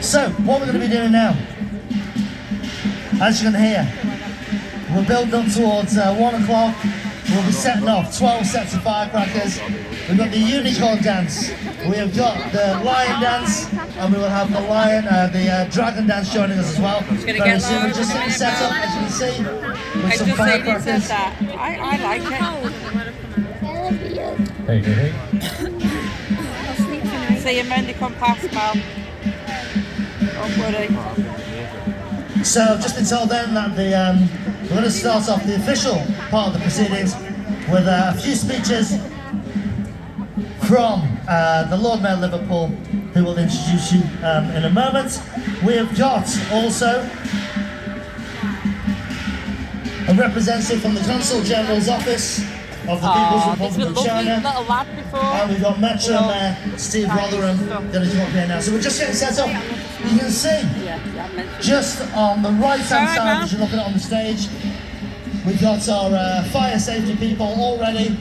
So, what we're going to be doing now, as you can hear, we're building up towards 1 o'clock. We'll be setting off 12 sets of firecrackers. We've got the unicorn dance, we have got the lion dance, and we will have the dragon dance joining us as well. Very soon. We're just getting set up, as you can see, with some firecrackers. I like it. Hey. See you when they come past, Mel. Don't worry. So I've just been told then that we're going to start off the official part of the proceedings with a few speeches from the Lord Mayor of Liverpool, who will introduce you in a moment. We have got also a representative from the Consul General's office of the People's Republic of China. Little lad before. And we've got Metro Mayor Steve Rotherham going to come up here now. So we're just getting set up. You can see just on the right hand side, as you're looking at on the stage, we've got our fire safety people all ready.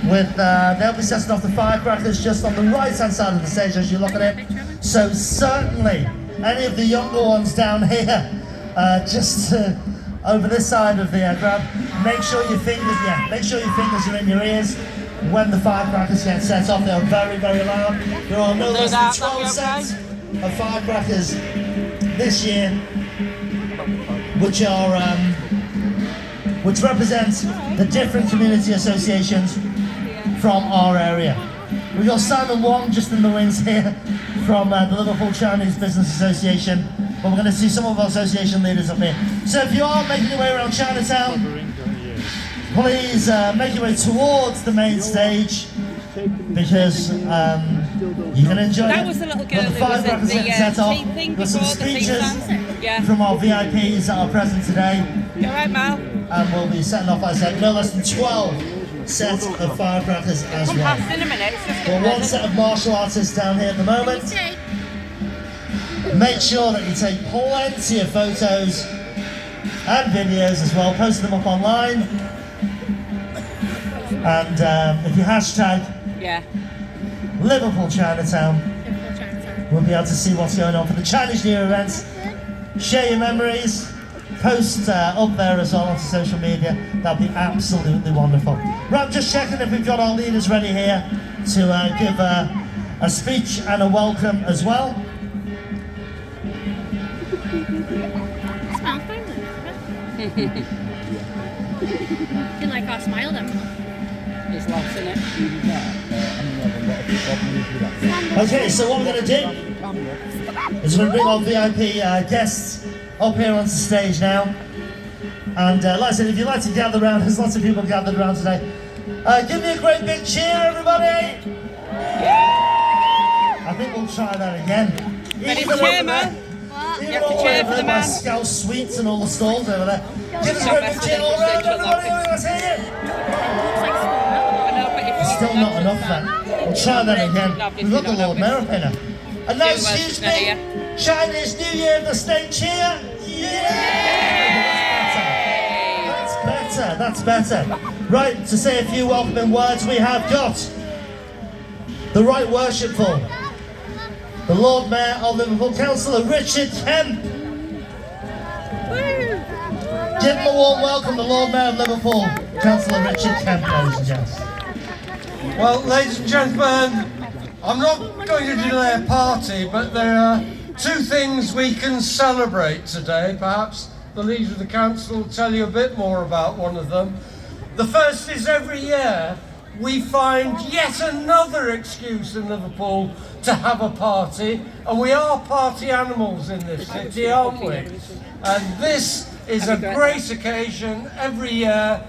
They'll be setting off the firecrackers just on the right hand side of the stage as you look at it. So certainly any of the younger ones down here, just over this side of the crowd, make sure your fingers are in your ears when the firecrackers get set off. They're very, very loud. There are no less than 12 sets of firecrackers this year, which represent the different community associations from our area. We've got Simon Wong just in the wings here from the Liverpool Chinese Business Association, but we're going to see some of our association leaders up here. So if you are making your way around Chinatown, please make your way towards the main stage, because you can enjoy that was the little girl the firecrackers getting set off. There's some speeches from our VIPs that are present today. You're right, Mal. And we'll be setting off, as I said, no less than 12 sets of firecrackers as well. In a minute. Well, one set of martial artists down here at the moment. Make sure that you take plenty of photos and videos as well, post them up online. And if you hashtag Liverpool Chinatown, we'll be able to see what's going on for the Chinese New Year events. Share your memories, post up there as well onto social media. That'd be absolutely wonderful. Right, I'm just checking if we've got our leaders ready here to give a speech and a welcome as well. You like our smile then? There's lots in it. Okay, so what we're going to do is we're going to bring our VIP guests up here onto the stage now. And like I said, if you'd like to gather around, there's lots of people gathered around today. Give me a great big cheer, everybody! I think we'll try that again. Ready to cheer, man? You have to cheer for the man. Scout Sweets and all the stalls over there. Give us a great big cheer all around, everybody! Let's hear it! Still not enough, then. We'll try that again. We've got the Lord Mayor up here now. And now, excuse me, Chinese New Year, the state cheer. Yeah! That's better. Right, to say a few welcoming words, we have got the Right Worshipful, the Lord Mayor of Liverpool, Councillor Richard Kemp. Give him a warm welcome, the Lord Mayor of Liverpool, Councillor Richard Kemp, ladies and gents. Well, ladies and gentlemen, I'm not going to delay a party, but there are two things we can celebrate today. Perhaps the leader of the council will tell you a bit more about one of them. The first is every year we find yet another excuse in Liverpool to have a party, and we are party animals in this city, aren't we? And this is a great occasion every year,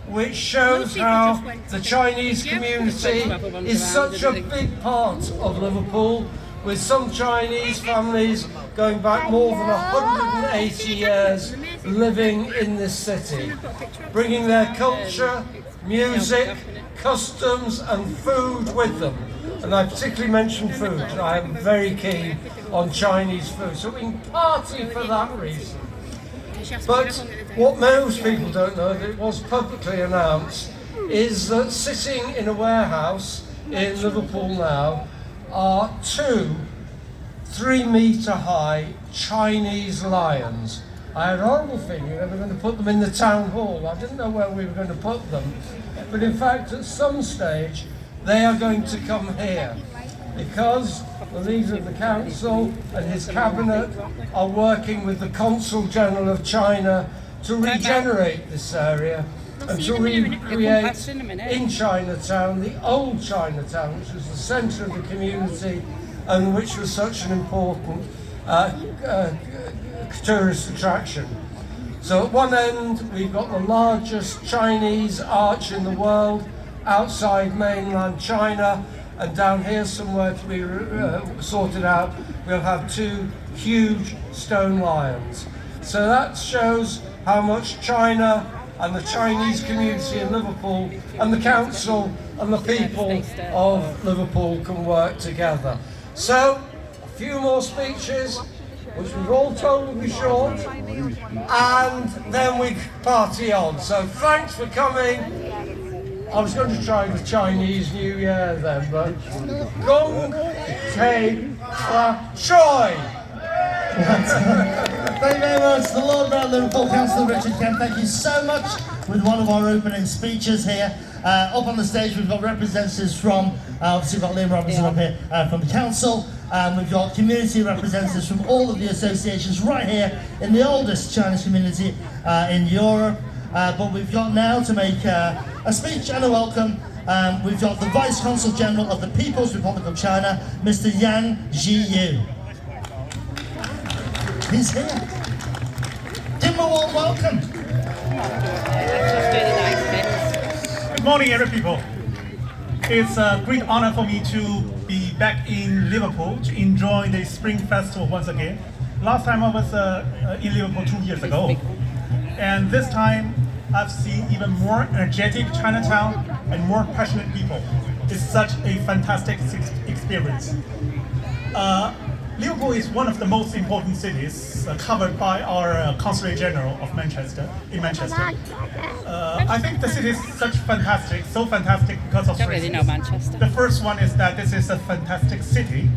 which shows how the Chinese community is such a big part of Liverpool, with some Chinese families going back more than 180 years living in this city, bringing their culture, music, customs and food with them. And I particularly mentioned food. I am very keen on Chinese food, so we can party for that reason. But what most people don't know, that it was publicly announced, is that sitting in a warehouse in Liverpool now are two 3-meter high Chinese lions. I had a horrible feeling they were going to put them in the town hall. I didn't know where we were going to put them. But in fact, at some stage, they are going to come here because the leader of the council and his cabinet are working with the Consul General of China to regenerate this area and to recreate in Chinatown the old Chinatown, which was the centre of the community and which was such an important tourist attraction. So at one end we've got the largest Chinese arch in the world outside mainland China, and down here somewhere to be sorted out we'll have 2 huge stone lions. So that shows how much China and the Chinese community in Liverpool and the council and the people of Liverpool can work together. So a few more speeches, which we've all told will be short, and then we party on. So thanks for coming. I was going to try the Chinese New Year then, but Gong Tei Fa Choi. Thank you very much. The Lord Mayor of Liverpool, Councillor Richard Kemp, thank you so much with one of our opening speeches here. Up on the stage we've got representatives from, obviously we've got Liam Robinson up here from the council. We've got community representatives from all of the associations right here in the oldest Chinese community in Europe. But we've got now to make a speech and a welcome. We've got the Vice Consul General of the People's Republic of China, Mr. Yang Jiyu. He's here. Give him a warm welcome. Good morning, every people. It's a great honor for me to be back in Liverpool to enjoy the Spring Festival once again. Last time I was in Liverpool 2 years ago. And this time I've seen even more energetic Chinatown and more passionate people. It's such a fantastic experience. Liverpool is one of the most important cities covered by our Consulate General of Manchester, in Manchester. I think the city is so fantastic because of Don't three really know things. Manchester. The first one is that this is a fantastic city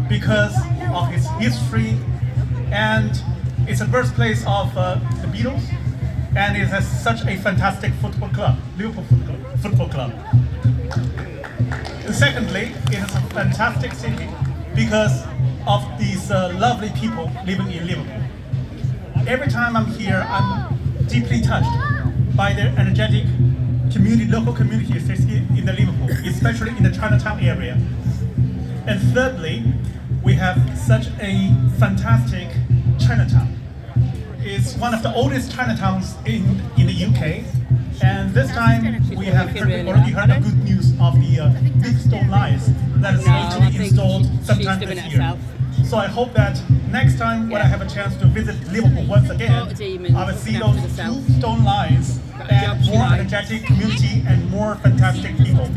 because of its history, and it's a birthplace of the Beatles, and it has such a fantastic football club, Liverpool Football Club. Secondly, it is a fantastic city because of these lovely people living in Liverpool. Every time I'm here, I'm deeply touched by their energetic local communities in the Liverpool, especially in the Chinatown area. And thirdly, we have such a fantastic Chinatown. It's one of the oldest Chinatowns in the UK. And this time we have already heard the good news of the big stone lions that is going to be installed sometime this year. So I hope that next time when I have a chance to visit Liverpool once again, I will see those 2 stone lions and more energetic community and more fantastic people.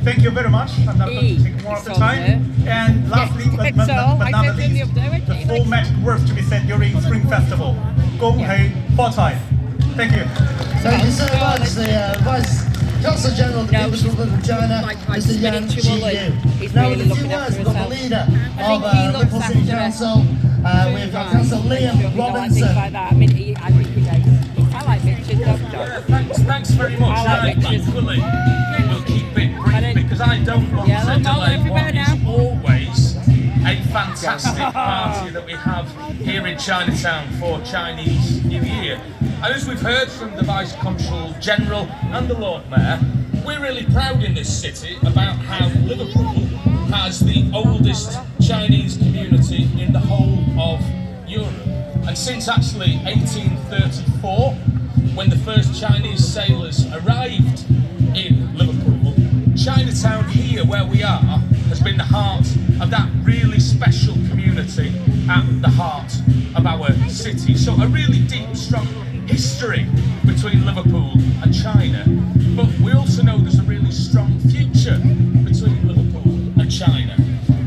Thank you very much. I'm not going to take more of the time. And lastly, but not the least, the 4 magic words to be said during Spring Festival. Gong Hei Fa Cai. Thank you. Thank you so much, the Vice Consul General of the People's Republic of China, Mr. Yang Jiyu. Now with a few words, we've got the leader of Liverpool City Council. We've got Councillor Liam Robinson. I like Mitch's dog. Thanks very much. Equally, we'll keep it brief because I don't want to delay what is always a fantastic party that we have here in Chinatown for Chinese New Year. And as we've heard from the Vice Consul General and the Lord Mayor, we're really proud in this city about how Liverpool has the oldest Chinese community in the whole of Europe. And since actually 1834, when the first Chinese sailors arrived in Liverpool, Chinatown here where we are has been the heart of that really special community at the heart of our city. So a really deep, strong history between Liverpool and China, but we also know there's a really strong future between Liverpool and China.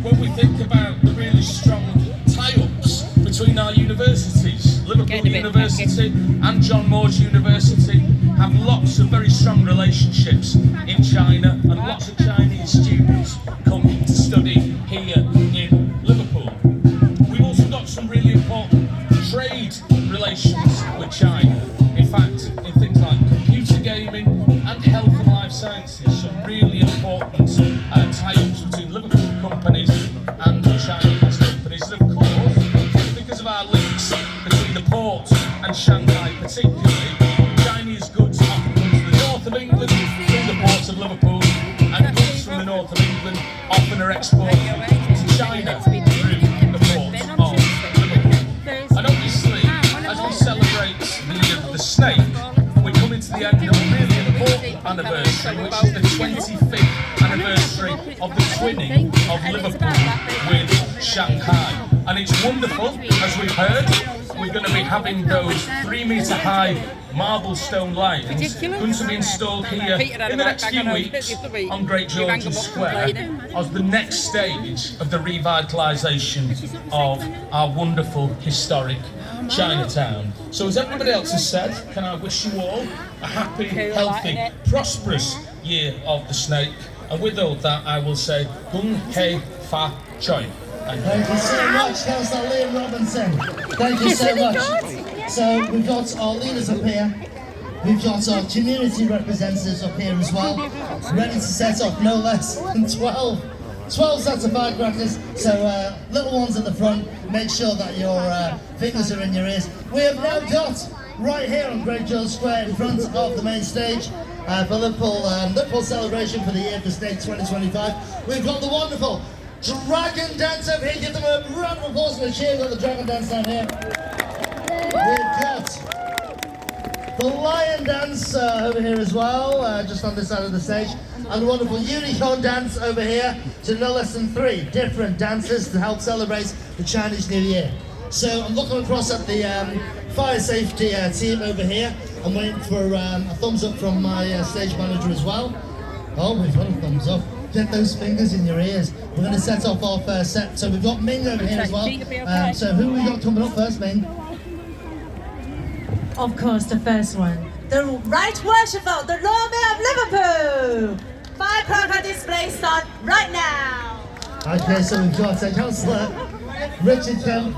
When we think about the really strong tie-ups between our universities, Liverpool University and John Moores University have lots of very strong relationships in China, and lots of Chinese students come to study here in Liverpool. and Shanghai particularly, Chinese goods often come to the north of England through the ports of Liverpool, and goods from the north of England often are exported to China through the ports of Liverpool. And obviously, as we celebrate the year of the snake, we're coming to the end of a really important anniversary, which is the 25th anniversary of the twinning of Liverpool with Shanghai. And it's wonderful, as we've heard, we're going to be having those 3-metre high marble stone lions going to be installed here in the next few weeks on Great George's Square as the next stage of the revitalisation of our wonderful historic Chinatown. So as everybody else has said, can I wish you all a happy, healthy, prosperous year of the snake. And with all that, I will say, Gung Hei Fa Choi. Thank you so much, Councillor Liam Robinson. Thank you so much. So we've got our leaders up here. We've got our community representatives up here as well, ready to set off no less than 12 sets of firecrackers. So little ones at the front, make sure that your fingers are in your ears. We have now got right here on Great George Square in front of the main stage for Liverpool celebration for the year of the snake 2025. We've got the wonderful Dragon Dance over here. Give them a round of applause and a cheer. We've got the Dragon Dance down here. We've got the Lion Dance over here as well, just on this side of the stage. And the wonderful Unicorn Dance over here. So no less than 3 different dances to help celebrate the Chinese New Year. So I'm looking across at the fire safety team over here. I'm waiting for a thumbs up from my stage manager as well. Oh, we've got a thumbs up. Get those fingers in your ears. We're going to set off our first set. So we've got Ming over here as well. So who have we got coming up first, Ming? Of course, the first one. The Right Worshipful, the Lord Mayor of Liverpool. Firecracker display start right now. Okay, so we've got Councillor Richard Kemp.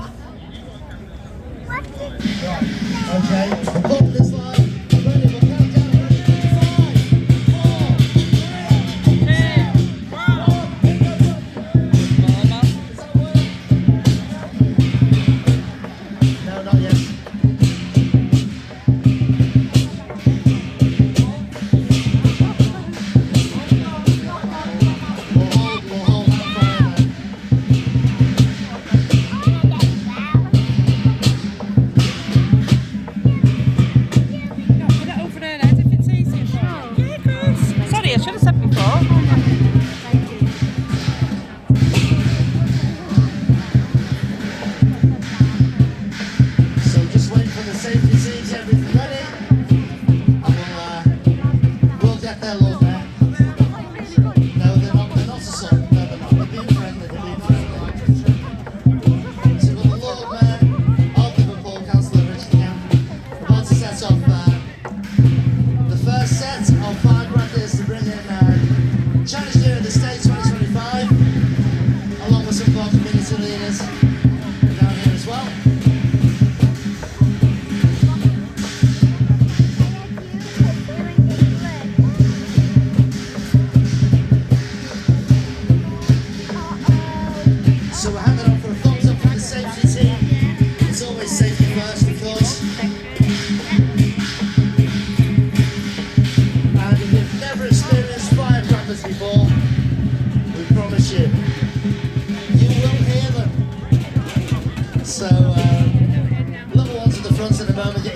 Okay, we'll put this line. Ready, we'll count down.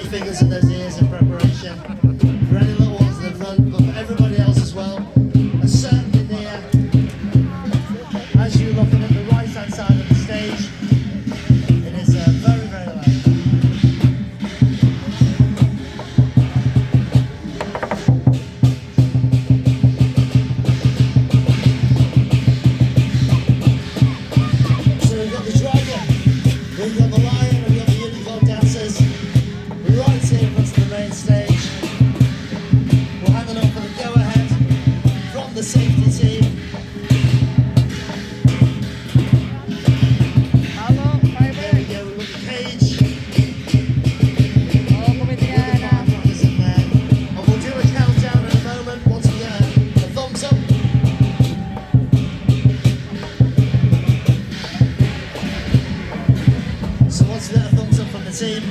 fingers in those ears in preparation. For any little ones in the front, but for everybody else as well. A certainly near. As you're looking at the right hand side of the stage, it is very, very loud. So we've got the dragon, we've got the lion, we've got the unicorn dancers right here in front of the main stage. We're hanging on for the go-ahead from the safety team. There we go, we've got the cage. Firecrackers in there. And we'll do a countdown in a moment once we get a thumbs up. So once we get a thumbs up from the team,